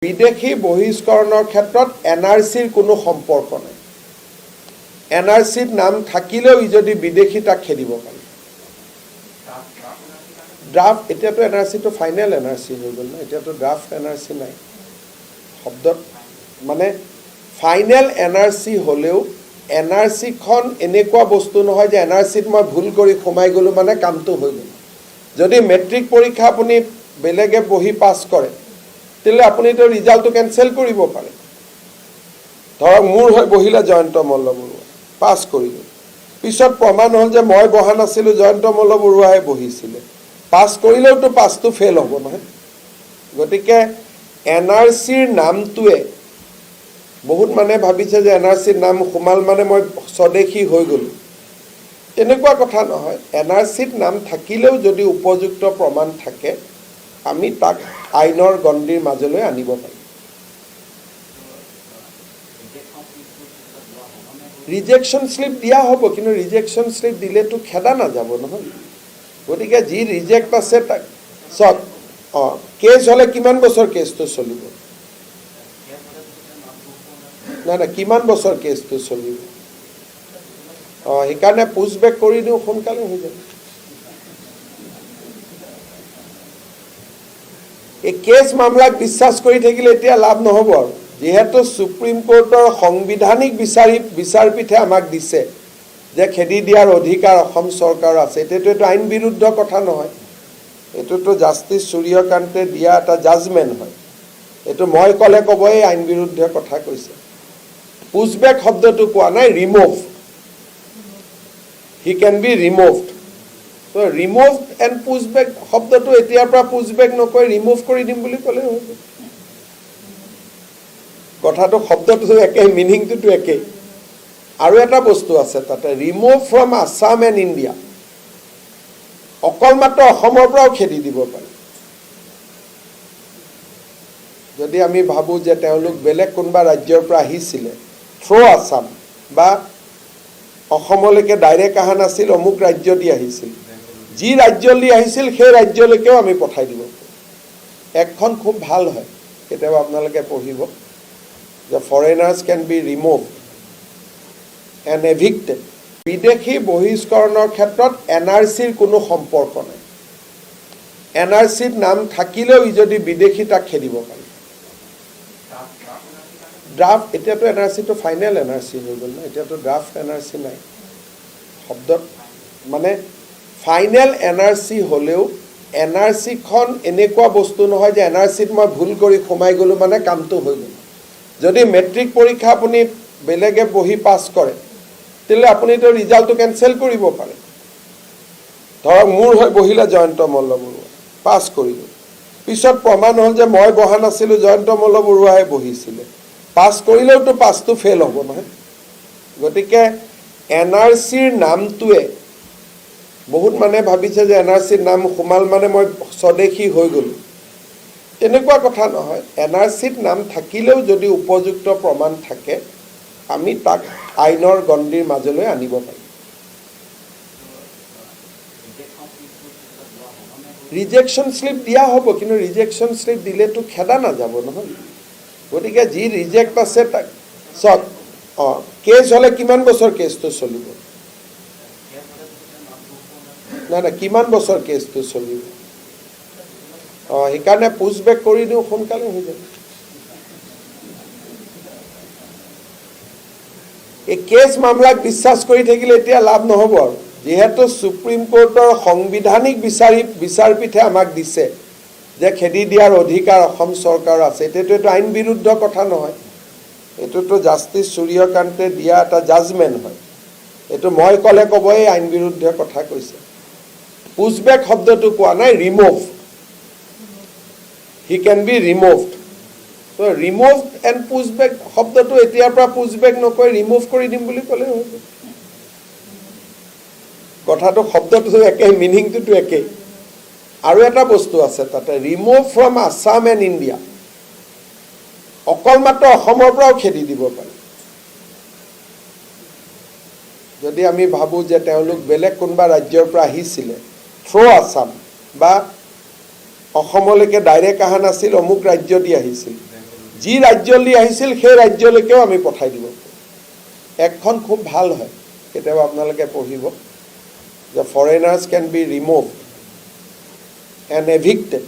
বিদেশী বহিষ্কৰণৰ ক্ষেত্ৰত এনআৰচিৰ কোনো সম্পৰ্ক নাই। এনআৰচিত নাম থাকিলেও যদি বিদেশী তাক খেদিব পাৰে। ড্ৰাফট এতিয়াতো এনআৰচিটো ফাইনেল এনআৰচি হৈ গ'ল ন, এতিয়াতো ড্ৰাফট এনআৰচি নাই। শব্দত মানে ফাইনেল এনআৰচি হ'লেও এনআৰচিখন এনেকুৱা বস্তু নহয় যে এনআৰচিত মই ভুল কৰি সোমাই গ'লোঁ মানে কামটো হৈ গ'ল। যদি মেট্ৰিক পৰীক্ষা আপুনি বেলেগে বহি পাছ কৰে তেতিয়াহ'লে আপুনিতো ৰিজাল্টটো কেনচেল কৰিব পাৰে। ধৰক মোৰ হৈ বহিলে জয়ন্ত মল্ল বৰুৱা, পাছ কৰিলোঁ, পিছত প্ৰমাণ হ'ল যে মই বহা নাছিলোঁ, জয়ন্ত মল্ল বৰুৱাই বহিছিলে, পাছ কৰিলেওতো পাছটো ফেইল হ'ব নহয়। গতিকে এনআৰচিৰ নামটোৱে বহুত মানে ভাবিছে যে এনআৰচিৰ নাম সোমাল মানে মই স্বদেশী হৈ গ'লোঁ, তেনেকুৱা কথা নহয়। এনআৰচিত নাম থাকিলেও যদি উপযুক্ত প্ৰমাণ থাকে আমি তাক আইনৰ গণ্ডিৰ মাজলৈ আনিব পাৰিম। ৰিজেকশ্যন শ্লিপ দিয়া হ'ব, কিন্তু ৰিজেকশ্যন শ্লিপ দিলেতো খেদা নাযাব নহয়। গতিকে যি ৰিজেক্ট আছে তাক চাওক, কেছ হ'লে কিমান বছৰ কেছটো চলিব? নাই কিমান বছৰ কেছটো চলিব? সেইকাৰণে পুছবেক কৰি দিওঁ, সোনকালে হৈ যাব। এই কেছ মামলাক বিশ্বাস কৰি থাকিলে এতিয়া লাভ নহ'ব আৰু, যিহেতু সুপ্ৰিম কোৰ্টৰ সাংবিধানিক বিচাৰপীঠে আমাক দিছে যে খেদি দিয়াৰ অধিকাৰ অসম চৰকাৰৰ আছে। এতিয়াতো এইটো আইন বিৰুদ্ধ কথা নহয়, এইটোতো জাষ্টিছ সূৰ্যকান্তে দিয়া এটা জাজমেণ্ট হয়। এইটো মই ক'লে ক'ব এই আইন বিৰুদ্ধ কথা কৈছে। পুছবেক শব্দটো কোৱা নাই, ৰিমুভ, হি কেন বি ৰিমুভড। তো ৰিমুভ এণ্ড পুছবেক শব্দটো এতিয়াৰ পৰা পুছবেক নকৈ ৰিমুভ কৰি দিম বুলি ক'লে হৈ গ'ল। কথাটো শব্দটো একেই, মিনিংটোতো একেই। আৰু এটা বস্তু আছে তাতে, remove from Assam and India, অকল মাত্ৰ অসমৰ পৰাও খেদি দিব পাৰি। যদি আমি ভাবোঁ যে তেওঁলোক বেলেগ কোনোবা ৰাজ্যৰ পৰা আহিছিলে, থ্ৰু আছাম বা অসমলৈকে ডাইৰেক্ট অহা নাছিল, অমুক ৰাজ্য দি আহিছিল, যি ৰাজ্যলৈ আহিছিল সেই ৰাজ্যলৈকেও আমি পঠাই দিব পাৰোঁ। একখন খুব ভাল হয়, কেতিয়াবা আপোনালোকে পঢ়িব যে foreigners can be removed and evicted. বিদেশী বহিষ্কৰণৰ ক্ষেত্ৰত এনআৰচিৰ কোনো সম্পৰ্ক নাই। এনআৰচিত নাম থাকিলেও যদি বিদেশী তাক খেদিব পাৰে। ড্ৰাফট এতিয়াতো এনআৰচিটো ফাইনেল এনআৰচি হৈ গ'ল ন, এতিয়াতো ড্ৰাফট এনআৰচি নাই। শব্দত মানে ফাইনেল এনআৰচি হ'লেও এনআৰচিখন এনেকুৱা বস্তু নহয় যে এনআৰচিত মই ভুল কৰি সোমাই গ'লোঁ মানে কামটো হৈ গ'ল। যদি মেট্ৰিক পৰীক্ষা আপুনি বেলেগে বহি পাছ কৰে তেতিয়াহ'লে আপুনিতো ৰিজাল্টটো কেনচেল কৰিব পাৰে। ধৰক মোৰ হৈ বহিলে জয়ন্ত মল্ল বৰুৱা, পাছ কৰিলোঁ, পিছত প্ৰমাণ হ'ল যে মই বহা নাছিলোঁ, জয়ন্ত মল্ল বৰুৱাই বহিছিলে, পাছ কৰিলেওতো পাছটো ফেইল হ'ব নহয়। গতিকে এনআৰচিৰ নামটোৱে বহুত মানে ভাবিছে যে এনআৰচিৰ নাম সোমাল মানে মই স্বদেশী হৈ গ'লোঁ, তেনেকুৱা কথা নহয়। এনআৰচিত নাম থাকিলেও যদি উপযুক্ত প্ৰমাণ থাকে আমি তাক আইনৰ গণ্ডিৰ মাজলৈ আনিব পাৰিম। ৰিজেকশ্যন শ্লিপ দিয়া হ'ব, কিন্তু ৰিজেকশ্যন শ্লিপ দিলেতো খেদা নাযাব নহয়। গতিকে যি ৰিজেক্ট আছে তাক চাওক, কেছ হ'লে কিমান বছৰ কেছটো চলিব? নাই কিমান বছৰ কেছটো চলিব? সেইকাৰণে পুছবেক কৰি দিওঁ, সোনকালে হৈ যাব। এই কেছ মামলাক বিশ্বাস কৰি থাকিলে এতিয়া লাভ নহ'ব আৰু, যিহেতু সুপ্ৰিম কোৰ্টৰ সাংবিধানিক বিচাৰপীঠে আমাক দিছে যে খেদি দিয়াৰ অধিকাৰ অসম চৰকাৰৰ আছে। এতিয়াতো এইটো আইন বিৰুদ্ধ কথা নহয়, এইটোতো জাষ্টিছ সূৰ্যকান্তে দিয়া এটা জাজমেণ্ট হয়। এইটো মই ক'লে ক'ব এই আইন বিৰুদ্ধ কথা কৈছে। পুছবেক শব্দটো কোৱা নাই, ৰিমুভ, হি কেন বি ৰিমুভড। তো ৰিমুভ এণ্ড পুছবেক শব্দটো এতিয়াৰ পৰা পুছবেক নকৈ ৰিমুভ কৰি দিম বুলি ক'লে হৈ গ'ল। কথাটো শব্দটো একেই, মিনিংটোতো একেই। আৰু এটা বস্তু আছে তাতে, remove from Assam and India, অকল মাত্ৰ অসমৰ পৰাও খেদি দিব পাৰি। যদি আমি ভাবোঁ যে তেওঁলোক বেলেগ কোনোবা ৰাজ্যৰ পৰা আহিছিলে, থ্ৰু আছাম বা অসমলৈকে ডাইৰেক্ট অহা নাছিল, অমুক ৰাজ্য দি আহিছিল, যি ৰাজ্যলৈ আহিছিল সেই ৰাজ্যলৈকেও আমি পঠাই দিব পাৰোঁ। একখন খুব ভাল হয়, কেতিয়াবা আপোনালোকে পঢ়িব যে foreigners can be removed and এভিক্টেড